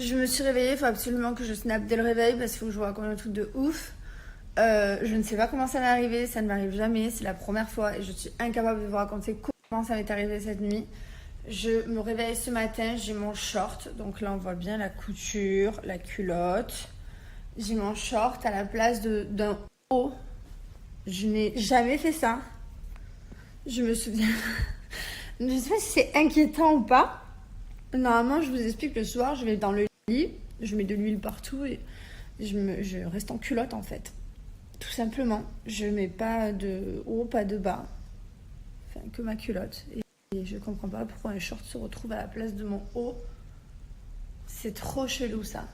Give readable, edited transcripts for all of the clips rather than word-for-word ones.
Je me suis réveillée, il faut absolument que je snap dès le réveil parce qu'il faut que je vous raconte un truc de ouf. Je ne sais pas comment ça m'est arrivé, ça ne m'arrive jamais, c'est la première fois et je suis incapable de vous raconter comment ça m'est arrivé cette nuit. Je me réveille ce matin, j'ai mon short, donc là on voit bien la couture, la culotte. J'ai mon short à la place d'un haut. Je n'ai jamais fait ça. Je me souviens. Je ne sais pas si c'est inquiétant ou pas. Normalement, je vous explique, le soir, je vais dans le lit, je mets de l'huile partout et je reste en culotte en fait. Tout simplement. Je mets pas de haut, pas de bas. Enfin, que ma culotte. Et je comprends pas pourquoi un short se retrouve à la place de mon haut. C'est trop chelou ça.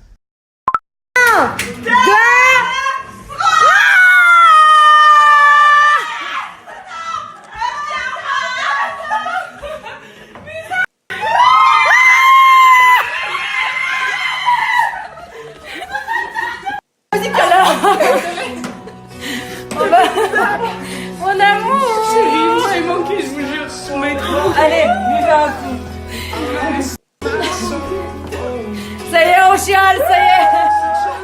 Mon amour, chérie, il manqué, je vous jure, sur mes trous. Allez, lui fais un coup. Ça y est, on chiale, ça y est.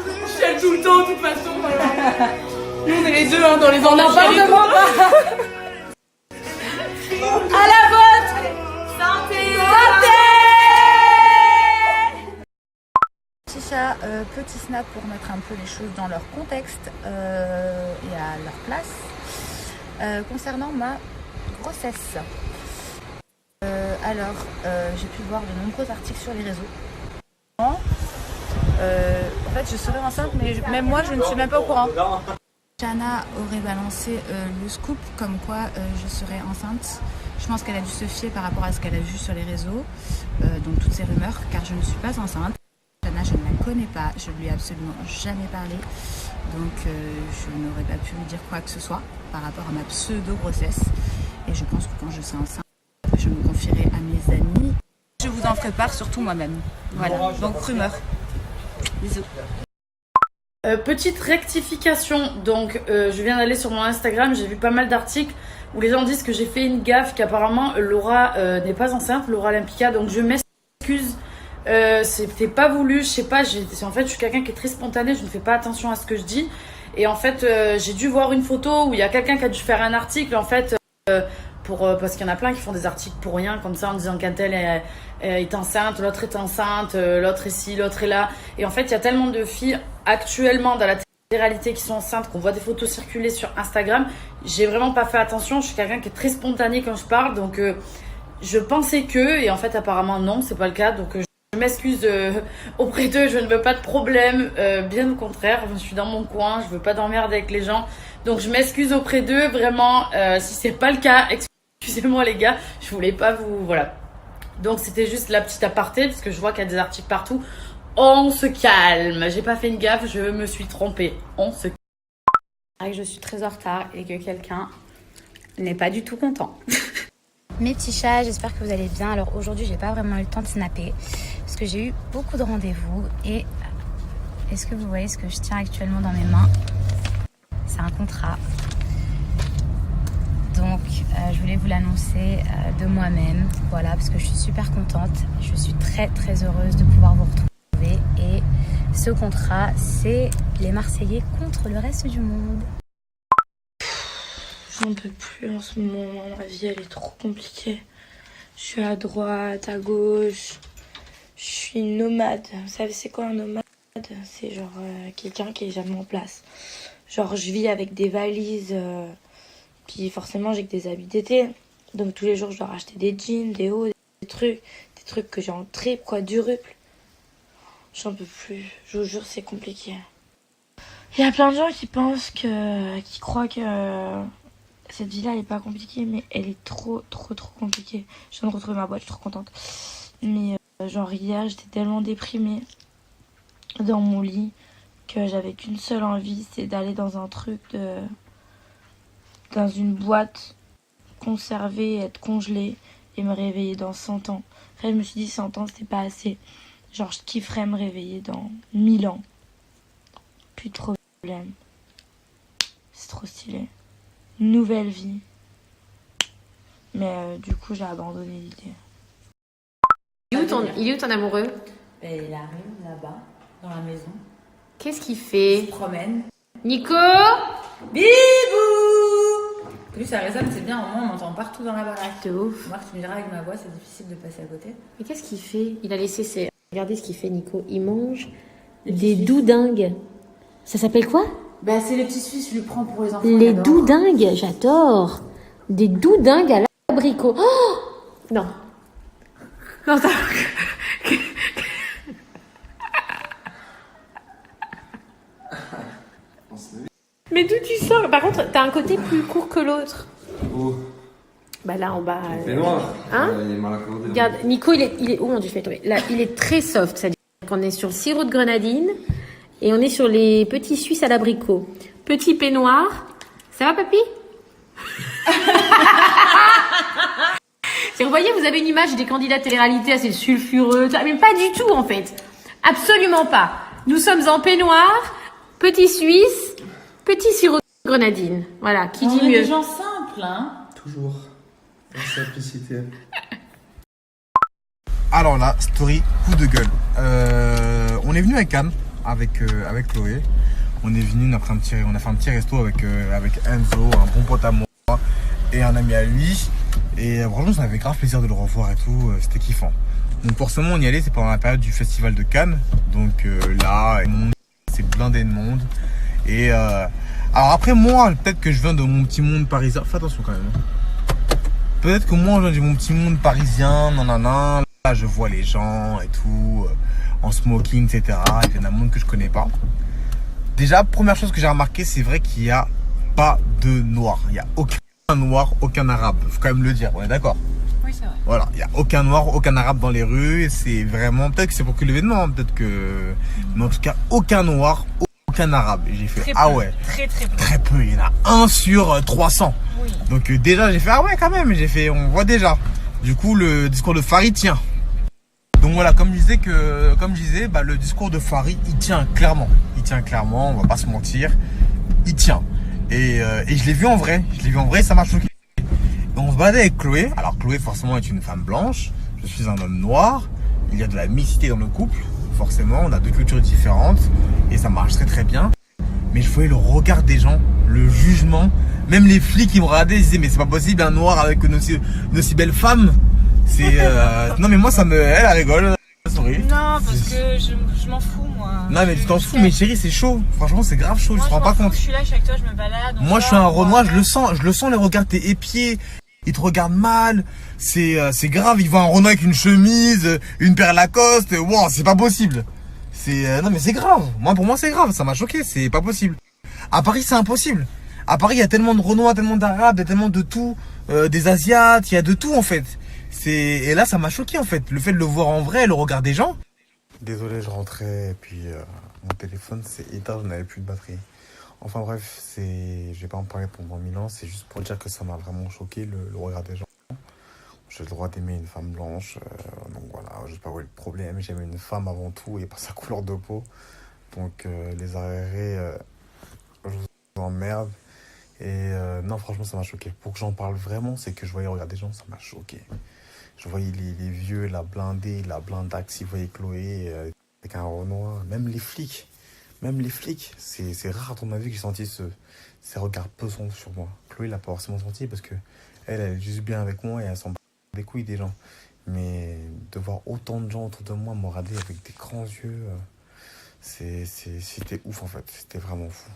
Je chiale tout le temps, de toute façon. Nous, on est les deux hein, dans les endroits. On n'a pas de moi pas. À la vôtre. Santé. Santé. Chicha, petit snap pour mettre un peu les choses dans leur contexte et à leur place. Concernant ma grossesse, j'ai pu voir de nombreux articles sur les réseaux. En fait, je serais enceinte, mais même moi, je ne suis même pas au courant. Jana aurait balancé le scoop comme quoi je serais enceinte. Je pense qu'elle a dû se fier par rapport à ce qu'elle a vu sur les réseaux, donc toutes ces rumeurs, car je ne suis pas enceinte. Jana, je ne la connais pas, je lui ai absolument jamais parlé, donc je n'aurais pas pu lui dire quoi que ce soit par rapport à ma pseudo-grossesse. Et je pense que quand je serai enceinte, je me confierai à mes amis. Je vous en ferai part, surtout moi-même. Voilà, donc rumeur. Bisous. Petite rectification, donc je viens d'aller sur mon Instagram, j'ai vu pas mal d'articles où les gens disent que j'ai fait une gaffe, qu'apparemment Laura n'est pas enceinte, Laura Olympica, donc je m'excuse. C'était pas voulu, je sais pas, en fait je suis quelqu'un qui est très spontané, je ne fais pas attention à ce que je dis. Et en fait j'ai dû voir une photo où il y a quelqu'un qui a dû faire un article en fait parce qu'il y en a plein qui font des articles pour rien comme ça en disant qu'un tel est enceinte, l'autre est enceinte, l'autre est ci, l'autre est là. Et en fait il y a tellement de filles actuellement dans la télé-réalité qui sont enceintes, qu'on voit des photos circuler sur Instagram. J'ai vraiment pas fait attention, je suis quelqu'un qui est très spontané quand je parle, donc je pensais que, et en fait apparemment non, c'est pas le cas, donc je m'excuse auprès d'eux, je ne veux pas de problème, bien au contraire, je suis dans mon coin, je veux pas d'emmerde avec les gens, donc je m'excuse auprès d'eux, vraiment, si c'est pas le cas, excusez-moi les gars, je voulais pas vous, voilà. Donc c'était juste la petite aparté, parce que je vois qu'il y a des articles partout. On se calme, j'ai pas fait une gaffe, je me suis trompée, on se calme. Je suis très en retard et que quelqu'un n'est pas du tout content. Mes petits chats, j'espère que vous allez bien. Alors aujourd'hui, j'ai pas vraiment eu le temps de snapper parce que j'ai eu beaucoup de rendez-vous. Et est-ce que vous voyez ce que je tiens actuellement dans mes mains? C'est un contrat. Donc je voulais vous l'annoncer de moi-même. Voilà, parce que je suis super contente. Je suis très très heureuse de pouvoir vous retrouver. Et ce contrat, c'est les Marseillais contre le reste du monde. J'en peux plus en ce moment, ma vie elle est trop compliquée. Je suis à droite, à gauche, je suis nomade. Vous savez c'est quoi un nomade? C'est genre quelqu'un qui est jamais en place. Genre je vis avec des valises, puis forcément j'ai que des habits d'été. Donc tous les jours je dois racheter des jeans, des hauts, des trucs que j'ai en trip, quoi, du ruple. J'en peux plus, je vous jure c'est compliqué. Il y a plein de gens qui croient que cette vie-là, elle est pas compliquée, mais elle est trop compliquée. Je viens de retrouver ma boîte, je suis trop contente. Mais genre hier, j'étais tellement déprimée dans mon lit que j'avais qu'une seule envie, c'est d'aller dans dans une boîte conservée, être congelée et me réveiller dans 100 ans. Après, je me suis dit 100 ans, c'était pas assez. Genre, je kifferais me réveiller dans 1000 ans. Plus de problème. C'est trop stylé. Nouvelle vie. Mais du coup, j'ai abandonné l'idée. Il est où ton amoureux? Et il arrive là-bas, dans la maison. Qu'est-ce qu'il fait? Il se promène. Nico? Bibou! Lui, ça résonne, c'est bien. Au moins, on m'entend partout dans la baraque. De ouf. Moi, tu me diras, avec ma voix, c'est difficile de passer à côté. Mais qu'est-ce qu'il fait? Il a laissé ses... Regardez ce qu'il fait, Nico. Il mange des doudingues. Ça s'appelle quoi? Bah, c'est les petits Suisses, je lui prends pour les enfants. Les doudingues, j'adore. Des doudingues à l'abricot. Oh non. Non, ça... Mais d'où tu sors? Par contre, t'as un côté plus court que l'autre. Oh, Bah là, en bas... c'est noir. Hein? Il est mal accordé. Regarde, Nico, il est... Oh mon Dieu, je vais tomber. Là, il est très soft. C'est-à-dire qu'on est sur le sirop de grenadine et on est sur les petits Suisses à l'abricot. Petit peignoir. Ça va, papy? Vous voyez, vous avez une image des candidats télé-réalité assez sulfureux. Mais pas du tout, en fait. Absolument pas. Nous sommes en peignoir, petit Suisse, petit sirop de grenadine. Voilà, qui dit On est mieux? des gens simples, hein. Toujours. La simplicité. Alors là, story, coup de gueule. On est venu à Cannes avec Chloé. On est venu, on a fait un petit resto avec Enzo, un bon pote à moi et un ami à lui. Et franchement, ça avait grave plaisir de le revoir et tout. C'était kiffant. Donc forcément, on y allait, c'est pendant la période du festival de Cannes. Donc là, c'est blindé de monde. Et alors après, moi, peut-être que je viens de mon petit monde parisien. Fais attention quand même. Peut-être que moi, je viens de mon petit monde parisien, nanana. Là, je vois les gens et tout, en smoking, etc. Et il y en a un monde que je connais pas. Déjà, première chose que j'ai remarqué, c'est vrai qu'il n'y a pas de noir. Il n'y a aucun noir, aucun arabe. Faut quand même le dire, on est d'accord? Oui, c'est vrai. Voilà, il n'y a aucun noir, aucun arabe dans les rues. C'est vraiment, peut-être que c'est pour que l'événement, hein, peut-être que... Mais en tout cas, aucun noir, aucun arabe. Et j'ai fait, Très ah peu, ouais. très peu. Très peu, il y en a 1 sur 300. Oui. Donc déjà, j'ai fait, ah ouais, quand même. J'ai fait, on voit déjà. Du coup, le discours de Farid tient. Donc voilà, comme je disais, bah, le discours de Farid, il tient clairement. Il tient clairement, on va pas se mentir. Il tient. Et je l'ai vu en vrai. Ça m'a choqué. Et on se baladait avec Chloé. Alors Chloé, forcément, est une femme blanche. Je suis un homme noir. Il y a de la mixité dans le couple. Forcément, on a 2 cultures différentes. Et ça marche très très bien. Mais je voyais le regard des gens, le jugement. Même les flics qui me regardaient, ils disaient, mais c'est pas possible, un noir avec une aussi belle femme. C'est non mais moi ça me... Elle rigole, souris. Non, parce que je m'en fous, moi. Non mais tu t'en fous, mais chérie, c'est chaud. Franchement, c'est grave chaud, Moi, je te rends pas compte. Je suis là, je suis avec toi, je me balade. Moi, je suis un Renoir, je le sens les regards, t'es épiés. Ils te regardent mal. C'est grave, ils voient un Renoir avec une chemise, une paire Lacoste. Wow, c'est pas possible. Non mais c'est grave. Pour moi, c'est grave. Ça m'a choqué. C'est pas possible. À Paris, c'est impossible. À Paris, il y a tellement de Renois, tellement d'Arabes, il y a tellement de tout, des Asiates, il y a de tout en fait. Et là, ça m'a choqué en fait. Le fait de le voir en vrai, le regard des gens. Désolé, je rentrais et puis mon téléphone s'est éteint, je n'avais plus de batterie. Enfin bref, je vais pas en parler pendant 1000 ans, c'est juste pour dire que ça m'a vraiment choqué le regard des gens. J'ai le droit d'aimer une femme blanche, donc voilà, je sais pas où est le problème. J'aime une femme avant tout et pas sa couleur de peau. Donc les arriérés, je vous emmerde. Et non, franchement, ça m'a choqué. Pour que j'en parle vraiment, c'est que je voyais le regard des gens, ça m'a choqué. Je voyais les vieux, la blindée, la blindax, ils voyaient Chloé avec un Renoir, même les flics. C'est rare dans ma vie que j'ai senti ces regards pesants sur moi. Chloé l'a pas forcément senti parce que elle est juste bien avec moi et elle s'en bat des couilles des gens. Mais de voir autant de gens autour de moi me regarder avec des grands yeux, c'était ouf en fait, c'était vraiment fou.